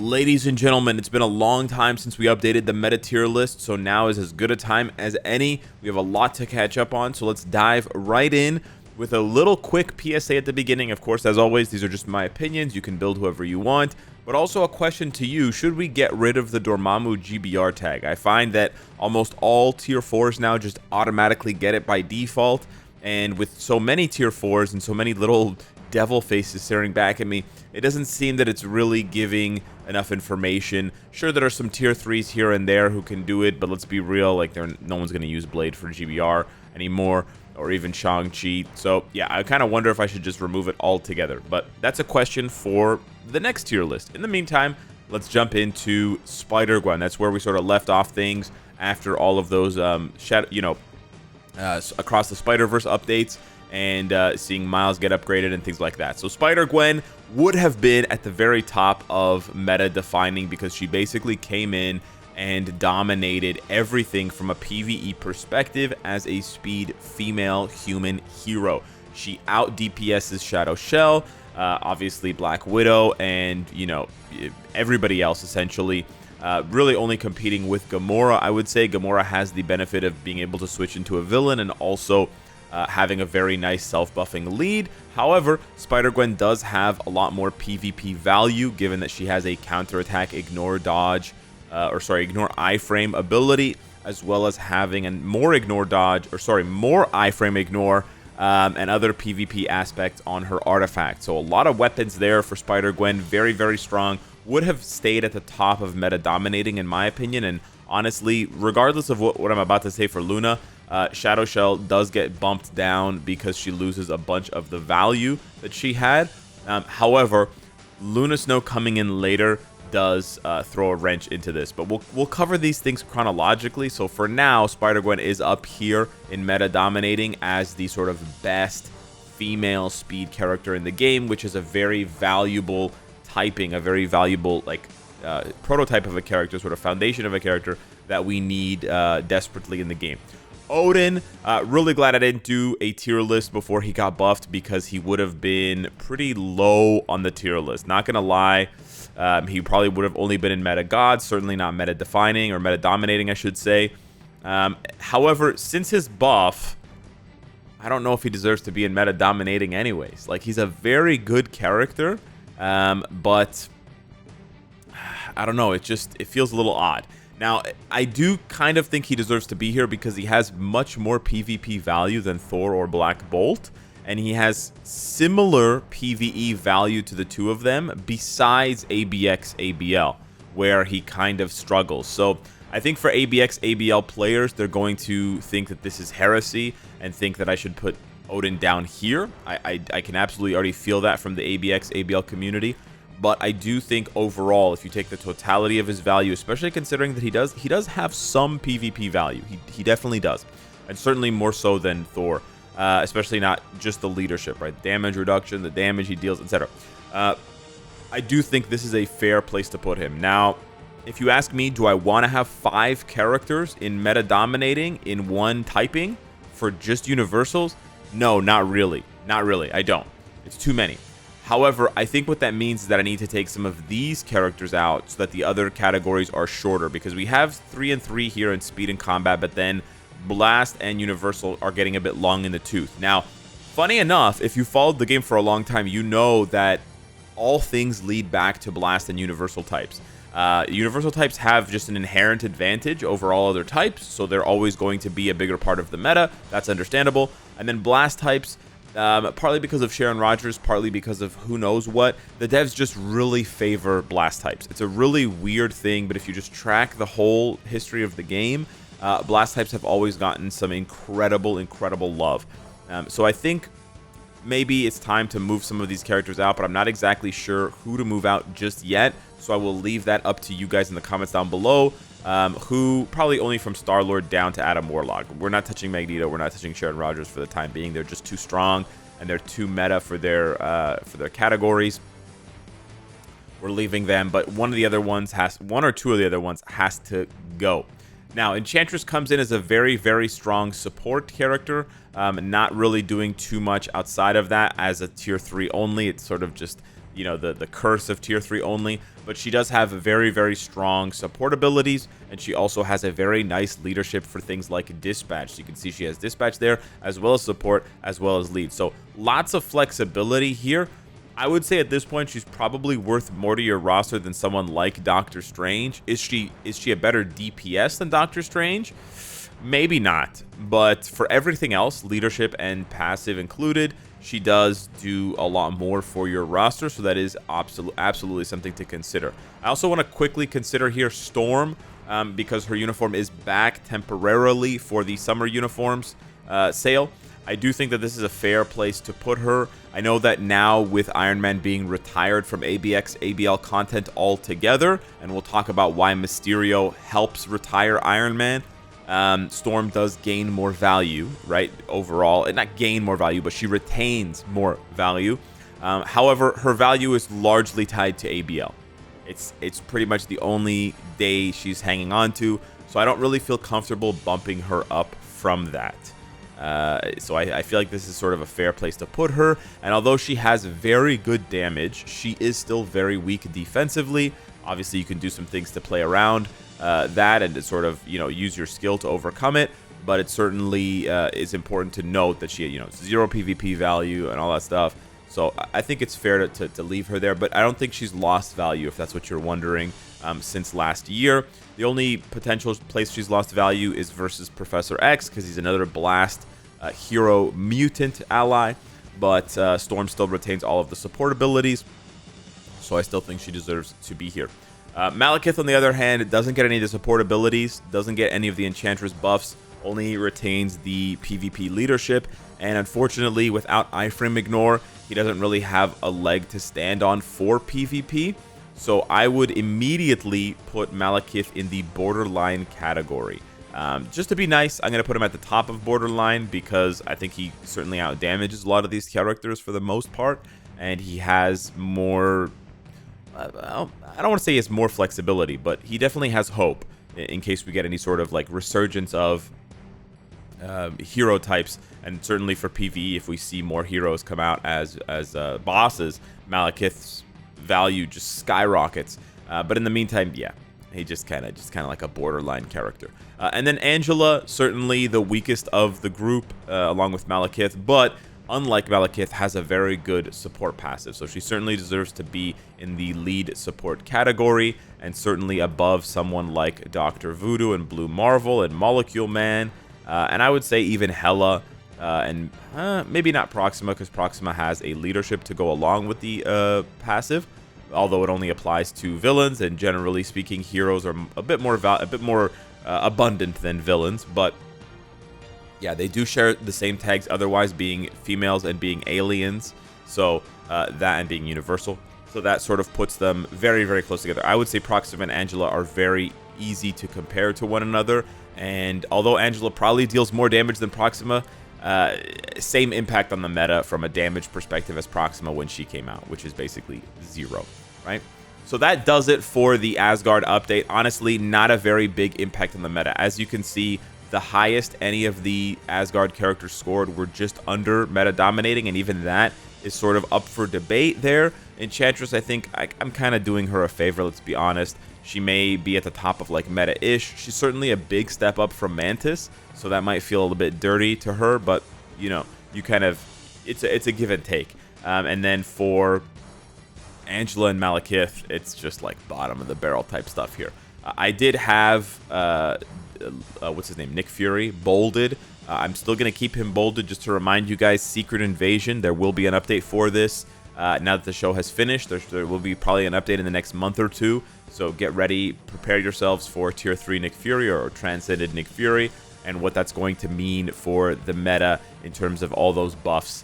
Ladies and gentlemen, it's been a long time since we updated the meta tier list, so now is as good a time as any. We have a lot to catch up on, so let's dive right in with a little quick PSA at the beginning. Of course, as always, these are just my opinions. You can build whoever you want, but also a question to you. Should we get rid of the Dormammu GBR tag? I find that almost all tier 4s now just automatically get it by default, and with so many tier 4s and so many little devil faces staring back at me, it doesn't seem that it's really giving enough information. Sure, there are some tier 3s here and there who can do it, but let's be real, like no one's going to use Blade for GBR anymore, or even Shang-Chi. So yeah, I kind of wonder if I should just remove it altogether, but that's a question for the next tier list. In the meantime, let's jump into Spider-Gwen. That's where we sort of left off things after all of those across the Spider-Verse updates, and seeing Miles get upgraded and things like that. So Spider-Gwen would have been at the very top of meta defining because she basically came in and dominated everything from a PvE perspective as a speed female human hero. She out DPS's Shadow Shell, obviously Black Widow, and everybody else essentially. Really only competing with Gamora. I would say Gamora has the benefit of being able to switch into a villain and also having a very nice self-buffing lead. However, Spider-Gwen does have a lot more PvP value given that she has a counterattack, ignore dodge, ignore iframe ability, as well as having a more iframe ignore and other PvP aspects on her artifact. So a lot of weapons there for Spider-Gwen, very, very strong. Would have stayed at the top of meta dominating in my opinion, and honestly, regardless of what I'm about to say for Luna, Shadow Shell does get bumped down because she loses a bunch of the value that she had. However, Luna Snow coming in later does throw a wrench into this, but we'll cover these things chronologically. So for now, Spider-Gwen is up here in meta dominating as the sort of best female speed character in the game, which is a very valuable typing, a very valuable prototype of a character, sort of foundation of a character that we need desperately in the game. Odin, really glad I didn't do a tier list before he got buffed because he would have been pretty low on the tier list. Not gonna lie, he probably would have only been in meta gods, certainly not meta defining or meta dominating, I should say. However, since his buff, I don't know if he deserves to be in meta dominating anyways. Like, he's a very good character, but I don't know, it feels a little odd. Now, I do kind of think he deserves to be here because he has much more PvP value than Thor or Black Bolt, and he has similar PvE value to the two of them besides ABX ABL, where he kind of struggles. So I think for ABX ABL players, they're going to think that this is heresy and think that I should put Odin down here. I can absolutely already feel that from the ABX ABL community. But I do think overall, if you take the totality of his value, especially considering that he does have some PvP value, he definitely does, and certainly more so than Thor, especially not just the leadership, right? Damage reduction, the damage he deals, etc. I do think this is a fair place to put him. Now, if you ask me, do I want to have 5 characters in meta dominating in one typing for just universals? No, not really. Not really. I don't. It's too many. However, I think what that means is that I need to take some of these characters out so that the other categories are shorter, because we have 3 and 3 here in speed and combat, but then Blast and Universal are getting a bit long in the tooth. Now, funny enough, if you followed the game for a long time, you know that all things lead back to Blast and Universal types. Universal types have just an inherent advantage over all other types, so they're always going to be a bigger part of the meta. That's understandable. And then Blast types, partly because of Sharon Rogers, partly because of who knows what, the devs just really favor Blast types. It's a really weird thing, but if you just track the whole history of the game, Blast types have always gotten some incredible love. So I think maybe it's time to move some of these characters out, but I'm not exactly sure who to move out just yet, so I will leave that up to you guys in the comments down below. Who probably only from Star-Lord down to Adam Warlock. We're not touching Magneto. We're not touching Sharon Rogers for the time being. They're just too strong and they're too meta for their categories. We're leaving them, but one or two of the other ones has to go. Now, Enchantress comes in as a very, very strong support character, not really doing too much outside of that as a tier 3 only. It's sort of just, you know, the curse of tier 3 only, but she does have very, very strong support abilities, and she also has a very nice leadership for things like dispatch. So you can see she has dispatch there, as well as support, as well as lead. So lots of flexibility here. I would say at this point she's probably worth more to your roster than someone like Doctor Strange. Is she a better DPS than Doctor Strange? Maybe not, but for everything else, leadership and passive included, she does do a lot more for your roster, so that is absolutely something to consider. I also want to quickly consider here Storm, because her uniform is back temporarily for the summer uniforms sale. I do think that this is a fair place to put her. I know that now with Iron Man being retired from ABX, ABL content altogether, and we'll talk about why Mysterio helps retire Iron Man, Storm does gain more value, right, overall. And not gain more value, but she retains more value. However, her value is largely tied to ABL. It's pretty much the only day she's hanging on to, so I don't really feel comfortable bumping her up from that. So I feel like this is sort of a fair place to put her, and although she has very good damage, she is still very weak defensively. Obviously, you can do some things to play around that and to sort of, you know, use your skill to overcome it, but it certainly is important to note that she, you know, 0 PvP value and all that stuff. So I think it's fair to leave her there, but I don't think she's lost value, if that's what you're wondering, since last year. The only potential place she's lost value is versus Professor X, because he's another Blast hero mutant ally, but Storm still retains all of the support abilities, so I still think she deserves to be here. Malekith, on the other hand, doesn't get any of the support abilities, doesn't get any of the Enchantress buffs, only retains the PvP leadership, and unfortunately, without iframe ignore, he doesn't really have a leg to stand on for PvP. So I would immediately put Malekith in the borderline category. Just to be nice, I'm going to put him at the top of borderline because I think he certainly outdamages a lot of these characters for the most part, and he has more, I don't want to say he has more flexibility, but he definitely has hope in case we get any sort of like resurgence of hero types, and certainly for PvE, if we see more heroes come out as bosses, Malekith's value just skyrockets. But in the meantime, yeah, he just kind of like a borderline character. And then Angela, certainly the weakest of the group, along with Malekith, but unlike Malekith, has a very good support passive, so she certainly deserves to be in the lead support category, and certainly above someone like Dr. Voodoo and Blue Marvel and Molecule Man, and I would say even Hela, and maybe not Proxima, because Proxima has a leadership to go along with the passive, although it only applies to villains, and generally speaking, heroes are a bit more abundant than villains, but yeah, they do share the same tags otherwise, being females and being aliens, so that and being universal. So that sort of puts them very, very close together. I would say Proxima and Angela are very easy to compare to one another, and although Angela probably deals more damage than Proxima, same impact on the meta from a damage perspective as Proxima when she came out, which is basically 0, right? So that does it for the Asgard update. Honestly, not a very big impact on the meta. As you can see, the highest any of the Asgard characters scored were just under meta dominating, and even that is sort of up for debate there. Enchantress, I think I'm kind of doing her a favor, let's be honest. She may be at the top of like meta-ish. She's certainly a big step up from Mantis, so that might feel a little bit dirty to her, but you know, you kind of, it's a give and take. And then for Angela and Malekith, it's just like bottom of the barrel type stuff here. I did have what's his name, Nick Fury, bolded. I'm still going to keep him bolded just to remind you guys, Secret Invasion, there will be an update for this. Now that the show has finished, there will be probably an update in the next month or two. So get ready, prepare yourselves for Tier 3 Nick Fury or Transcended Nick Fury, and what that's going to mean for the meta in terms of all those buffs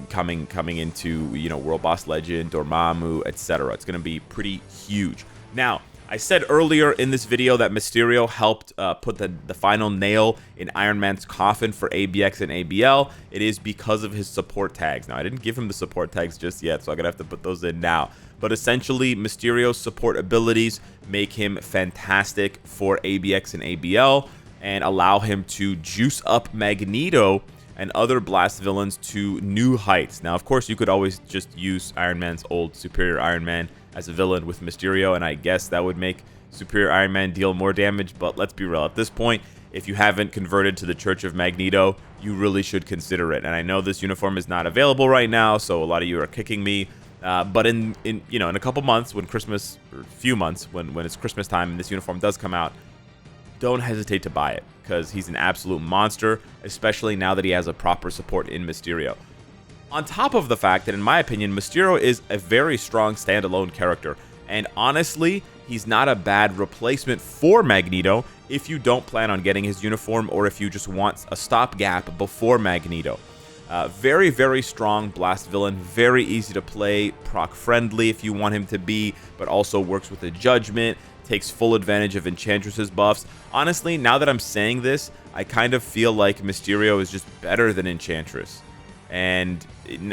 coming into, you know, World Boss Legend, Dormammu, etc. It's going to be pretty huge. Now, I said earlier in this video that Mysterio helped put the final nail in Iron Man's coffin for ABX and ABL. It is because of his support tags. Now, I didn't give him the support tags just yet, so I'm going to have to put those in now. But essentially, Mysterio's support abilities make him fantastic for ABX and ABL and allow him to juice up Magneto and other Blast villains to new heights. Now, of course, you could always just use Iron Man's old Superior Iron Man as a villain with Mysterio, and I guess that would make Superior Iron Man deal more damage, but let's be real. At this point, if you haven't converted to the Church of Magneto, you really should consider it. And I know this uniform is not available right now, so a lot of you are kicking me. But in a couple months, when Christmas, or a few months, when it's Christmas time and this uniform does come out, don't hesitate to buy it, because he's an absolute monster, especially now that he has a proper support in Mysterio. On top of the fact that, in my opinion, Mysterio is a very strong standalone character, and honestly, he's not a bad replacement for Magneto if you don't plan on getting his uniform, or if you just want a stopgap before Magneto. Very, very strong Blast villain, very easy to play, proc friendly if you want him to be, but also works with the Judgment, takes full advantage of Enchantress's buffs. Honestly, now that I'm saying this, I kind of feel like Mysterio is just better than Enchantress. And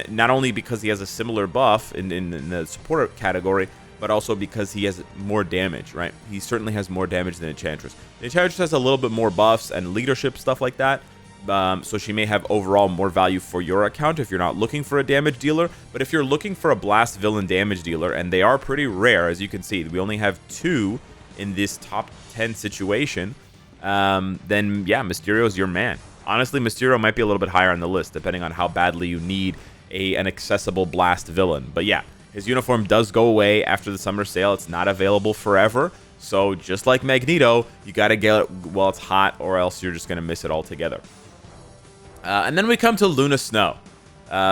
not only because he has a similar buff in the support category, but also because he has more damage, right? He certainly has more damage than Enchantress. Enchantress has a little bit more buffs and leadership, stuff like that. So she may have overall more value for your account if you're not looking for a damage dealer. But if you're looking for a Blast villain damage dealer, and they are pretty rare, as you can see, we only have 2 in this top 10 situation, then yeah, Mysterio is your man. Honestly, Mysterio might be a little bit higher on the list, depending on how badly you need an accessible Blast villain. But yeah, his uniform does go away after the summer sale. It's not available forever. So just like Magneto, you got to get it while it's hot, or else you're just going to miss it altogether. And then we come to Luna Snow.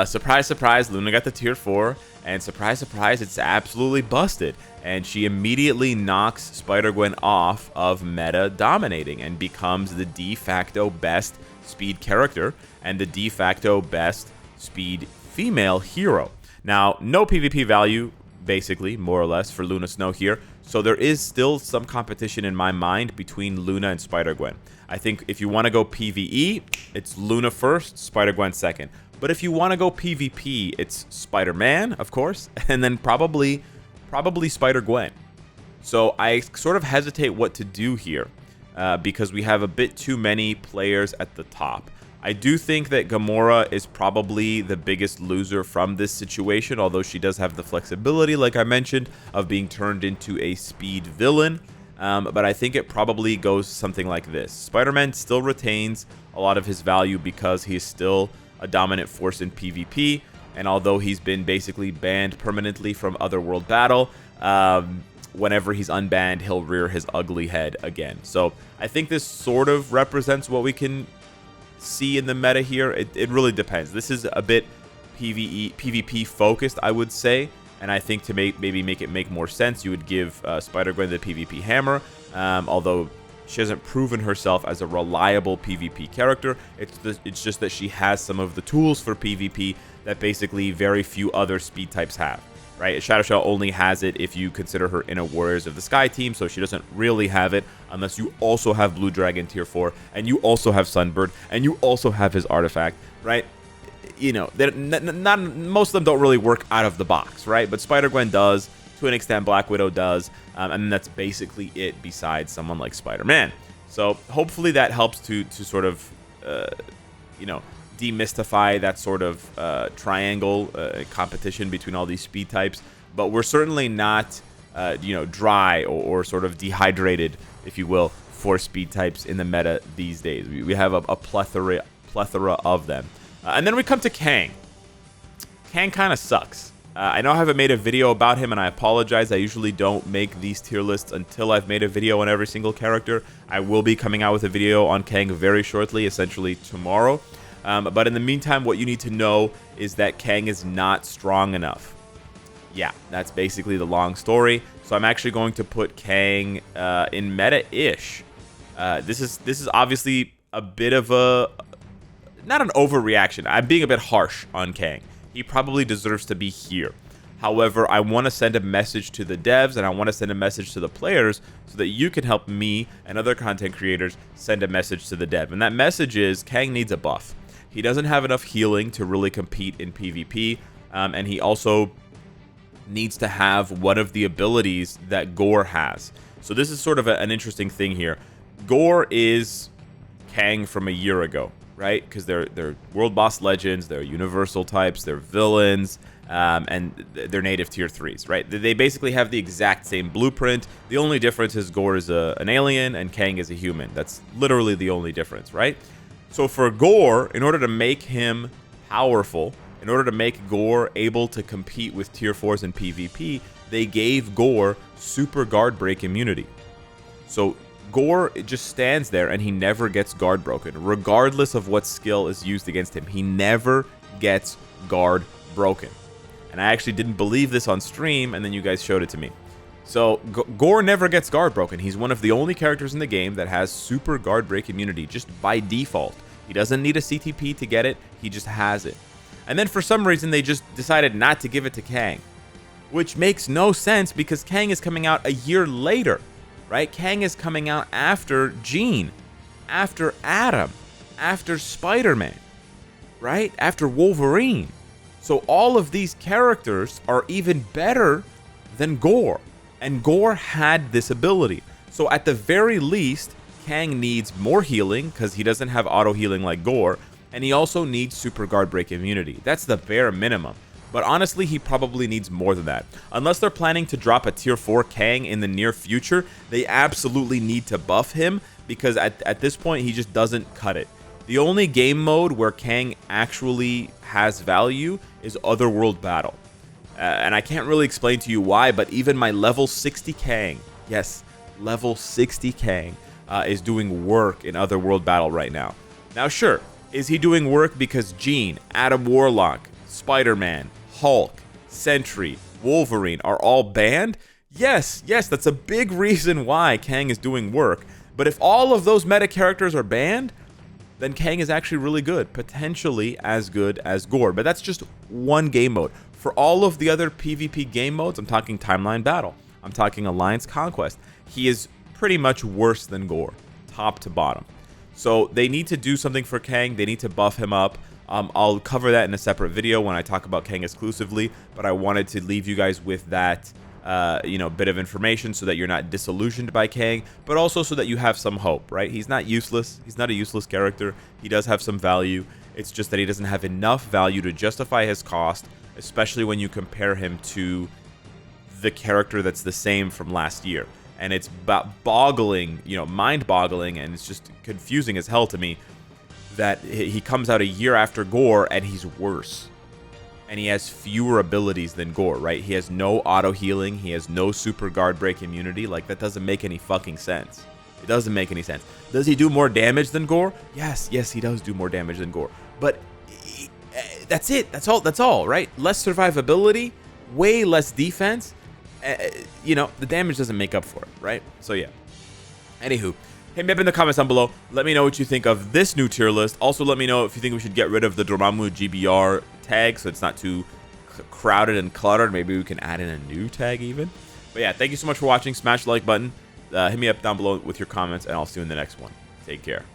Surprise, surprise, Luna got the tier 4. And surprise, surprise, it's absolutely busted. And she immediately knocks Spider-Gwen off of meta dominating and becomes the de facto best speed character and the de facto best speed female hero. Now, no PvP value, basically, more or less, for Luna Snow here. So there is still some competition in my mind between Luna and Spider-Gwen. I think if you want to go PvE, it's Luna first, Spider-Gwen second. But if you want to go PvP, it's Spider-Man, of course, and then probably Spider-Gwen. So I sort of hesitate what to do here because we have a bit too many players at the top. I do think that Gamora is probably the biggest loser from this situation, although she does have the flexibility, like I mentioned, of being turned into a speed villain. But I think it probably goes something like this. Spider-Man still retains a lot of his value because he is still a dominant force in PvP, and although he's been basically banned permanently from Otherworld Battle, whenever he's unbanned, he'll rear his ugly head again. So I think this sort of represents what we can see in the meta here. It really depends. This is a bit PvP focused, I would say, and I think to maybe make it make more sense, you would give Spider-Gwen the PvP hammer, although she hasn't proven herself as a reliable PvP character. It's just that she has some of the tools for PvP that basically very few other speed types have, right? Shadow Shell only has it if you consider her in a Warriors of the Sky team, so she doesn't really have it unless you also have Blue Dragon tier 4, and you also have Sunbird, and you also have his artifact, right? You know, not most of them don't really work out of the box, right? But Spider-Gwen does, to an extent Black Widow does, and that's basically it besides someone like Spider-Man. So hopefully that helps to sort of, demystify that sort of triangle competition between all these speed types. But we're certainly not, dry or sort of dehydrated, if you will, for speed types in the meta these days. We have a plethora of them. And then we come to Kang. Kang kind of sucks. I know I haven't made a video about him, and I apologize. I usually don't make these tier lists until I've made a video on every single character. I will be coming out with a video on Kang very shortly, essentially tomorrow. But in the meantime, what you need to know is that Kang is not strong enough. Yeah, that's basically the long story. So I'm actually going to put Kang in meta-ish. This is obviously a bit of not an overreaction. I'm being a bit harsh on Kang. He probably deserves to be here. However, I want to send a message to the devs, and I want to send a message to the players so that you can help me and other content creators send a message to the dev. And that message is Kang needs a buff. He doesn't have enough healing to really compete in PvP, and he also needs to have one of the abilities that Gore has. So this is sort of an interesting thing here. Gore is Kang from a year ago. right? Because they're world boss legends, they're universal types, they're villains, and they're native tier 3s, right? They basically have the exact same blueprint. The only difference is Gore is an alien and Kang is a human. That's literally the only difference, right? So for Gore, in order to make him powerful, in order to make Gore able to compete with tier 4s in PvP, they gave Gore super guard break immunity. So Gore just stands there and he never gets guard broken, regardless of what skill is used against him. He never gets guard broken. And I actually didn't believe this on stream, and then you guys showed it to me. So Gore never gets guard broken. He's one of the only characters in the game that has super guard break immunity just by default. He doesn't need a CTP to get it. He just has it. And then for some reason, they just decided not to give it to Kang, which makes no sense because Kang is coming out a year later, right? Kang is coming out after Jean, after Adam, after Spider-Man, right? After Wolverine. So all of these characters are even better than Gore. And Gore had this ability. So at the very least, Kang needs more healing because he doesn't have auto healing like Gore. And he also needs super guard break immunity. That's the bare minimum. But honestly, he probably needs more than that. Unless they're planning to drop a tier 4 Kang in the near future, they absolutely need to buff him because at this point, he just doesn't cut it. The only game mode where Kang actually has value is Otherworld Battle. And I can't really explain to you why, but even my level 60 Kang, yes, level 60 Kang, is doing work in Otherworld Battle right now. Now, sure, is he doing work because Jean, Adam Warlock, Spider-Man, Hulk, Sentry, Wolverine are all banned? Yes, that's a big reason why Kang is doing work. But if all of those meta characters are banned, then Kang is actually really good, potentially as good as Gore. But that's just one game mode. For all of the other PvP game modes, I'm talking Timeline Battle, I'm talking Alliance Conquest, he is pretty much worse than Gore, top to bottom. So they need to do something for Kang, they need to buff him up. I'll cover that in a separate video when I talk about Kang exclusively, but I wanted to leave you guys with that bit of information so that you're not disillusioned by Kang, but also so that you have some hope, right? He's not useless. He's not a useless character. He does have some value. It's just that he doesn't have enough value to justify his cost, especially when you compare him to the character that's the same from last year. And it's boggling, mind-boggling, and it's just confusing as hell to me that he comes out a year after Gore and he's worse. And he has fewer abilities than Gore, right? He has no auto healing. He has no super guard break immunity. Like, that doesn't make any fucking sense. It doesn't make any sense. Does he do more damage than Gore? Yes, he does do more damage than Gore. But that's it. That's all, right? Less survivability, way less defense. The damage doesn't make up for it, right? So, yeah. Anywho, hit me up in the comments down below. Let me know what you think of this new tier list. Also, let me know if you think we should get rid of the Dormammu GBR tag so it's not too crowded and cluttered. Maybe we can add in a new tag even. But yeah, thank you so much for watching. Smash the like button. Hit me up down below with your comments, and I'll see you in the next one. Take care.